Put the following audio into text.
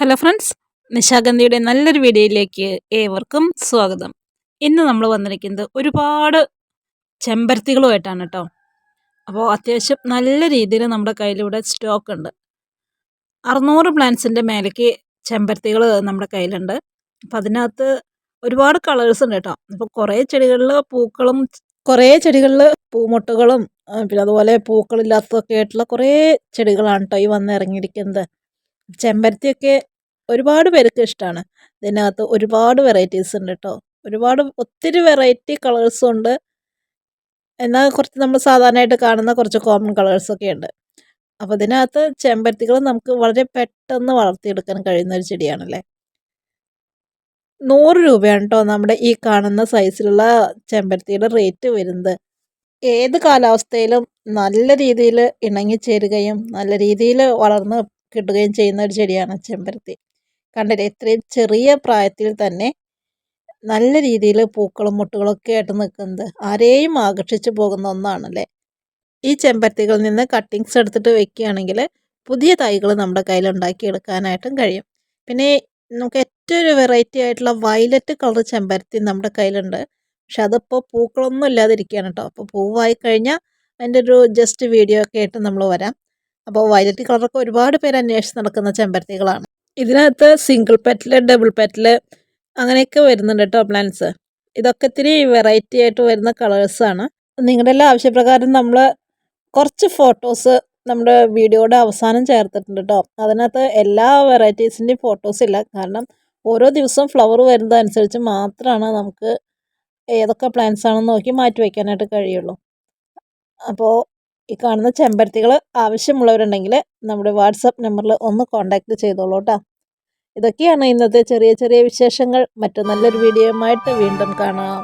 Hello friends, നിശാഗന്ധിയുടെ നല്ലൊരു വീഡിയോയിലേക്ക് ഏവർക്കും സ്വാഗതം. ഇന്ന് നമ്മൾ വന്നിരിക്കുന്നത് ഒരുപാട് ചെമ്പരത്തികളുമായിട്ടാണ് കേട്ടോ. അപ്പോൾ അത്യാവശ്യം നല്ല രീതിയിൽ നമ്മുടെ കയ്യിലിവിടെ സ്റ്റോക്ക് ഉണ്ട്. 600 പ്ലാന്റ്സിൻ്റെ മേലേക്ക് ചെമ്പരത്തികൾ നമ്മുടെ കയ്യിലുണ്ട്. അപ്പോൾ അതിനകത്ത് ഒരുപാട് കളേഴ്സ് ഉണ്ട് കേട്ടോ. അപ്പോൾ കുറേ ചെടികളിൽ പൂക്കളും കുറേ ചെടികളിൽ പൂമൊട്ടുകളും പിന്നെ അതുപോലെ പൂക്കളില്ലാത്തതൊക്കെ ആയിട്ടുള്ള കുറേ ചെടികളാണ് കേട്ടോ ഈ വന്ന് ഇറങ്ങിയിരിക്കുന്നത്. ചെമ്പരത്തിയൊക്കെ ഒരുപാട് പേർക്ക് ഇഷ്ടമാണ്. ഇതിനകത്ത് ഒരുപാട് വെറൈറ്റീസ് ഉണ്ട് കേട്ടോ. ഒത്തിരി വെറൈറ്റി കളേഴ്സും ഉണ്ട്. എന്നാൽ കുറച്ച് നമ്മൾ സാധാരണയായിട്ട് കാണുന്ന കുറച്ച് കോമൺ കളേഴ്സൊക്കെ ഉണ്ട്. അപ്പോൾ ഇതിനകത്ത് ചെമ്പരത്തികൾ നമുക്ക് വളരെ പെട്ടെന്ന് വളർത്തിയെടുക്കാൻ കഴിയുന്ന ഒരു ചെടിയാണല്ലേ. 100 രൂപയാണ് കേട്ടോ നമ്മുടെ ഈ കാണുന്ന സൈസിലുള്ള ചെമ്പരത്തിയുടെ റേറ്റ് വരുന്നത്. ഏത് കാലാവസ്ഥയിലും നല്ല രീതിയിൽ ഇണങ്ങിച്ചേരുകയും നല്ല രീതിയിൽ വളർന്ന് കിട്ടുകയും ചെയ്യുന്ന ഒരു ചെടിയാണ് ചെമ്പരത്തി. കണ്ടില്ലേ, ഇത്രയും ചെറിയ പ്രായത്തിൽ തന്നെ നല്ല രീതിയിൽ പൂക്കളും മുട്ടുകളൊക്കെ ആയിട്ട് നിൽക്കുന്നത് ആരെയും ആകർഷിച്ചു പോകുന്ന ഒന്നാണല്ലേ. ഈ ചെമ്പരത്തികളിൽ നിന്ന് കട്ടിങ്സ് എടുത്തിട്ട് വെക്കുകയാണെങ്കിൽ പുതിയ തൈകൾ നമ്മുടെ കയ്യിൽ ഉണ്ടാക്കിയെടുക്കാനായിട്ടും കഴിയും. പിന്നെ നമുക്ക് ഏറ്റവും ഒരു വെറൈറ്റി ആയിട്ടുള്ള വയലറ്റ് കളർ ചെമ്പരത്തി നമ്മുടെ കയ്യിലുണ്ട്. പക്ഷെ അതിപ്പോൾ പൂക്കളൊന്നും ഇല്ലാതിരിക്കുകയാണ് കേട്ടോ. അപ്പോൾ പൂവായി കഴിഞ്ഞാൽ അതിൻ്റെ ഒരു ജസ്റ്റ് വീഡിയോ ഒക്കെ ആയിട്ട് നമ്മൾ വരാം. അപ്പോൾ വയലറ്റ് കളറൊക്കെ ഒരുപാട് പേര് അന്വേഷിച്ച് നടക്കുന്ന ചെമ്പരത്തികളാണ്. ഇതിനകത്ത് സിംഗിൾ പെറ്റൽ, ഡബിൾ പെറ്റൽ അങ്ങനെയൊക്കെ വരുന്നുണ്ട് കേട്ടോ പ്ലാന്റ്സ്. ഇതൊക്കെ ഇത്തിരി വെറൈറ്റി ആയിട്ട് വരുന്ന കളേഴ്സാണ്. നിങ്ങളുടെ എല്ലാ ആവശ്യപ്രകാരം നമ്മൾ കുറച്ച് ഫോട്ടോസ് നമ്മുടെ വീഡിയോയുടെ അവസാനം ചേർത്തിട്ടുണ്ട് കേട്ടോ. അതിനകത്ത് എല്ലാ വെറൈറ്റീസിൻ്റെയും ഫോട്ടോസ് ഇല്ല. കാരണം ഓരോ ദിവസവും ഫ്ലവർ വരുന്നതനുസരിച്ച് മാത്രമാണ് നമുക്ക് ഏതൊക്കെ പ്ലാന്റ്സ് ആണെന്ന് നോക്കി മാറ്റി വയ്ക്കാനായിട്ട് കഴിയുള്ളൂ. അപ്പോൾ ഈ കാണുന്ന ചെമ്പരത്തികൾ ആവശ്യമുള്ളവരുണ്ടെങ്കിൽ നമ്മുടെ വാട്സപ്പ് നമ്പറിൽ ഒന്ന് കോൺടാക്റ്റ് ചെയ്തോളൂ കേട്ടോ. ഇതൊക്കെയാണ് ഇന്നത്തെ ചെറിയ ചെറിയ വിശേഷങ്ങൾ. മറ്റു നല്ലൊരു വീഡിയോയുമായിട്ട് വീണ്ടും കാണാം.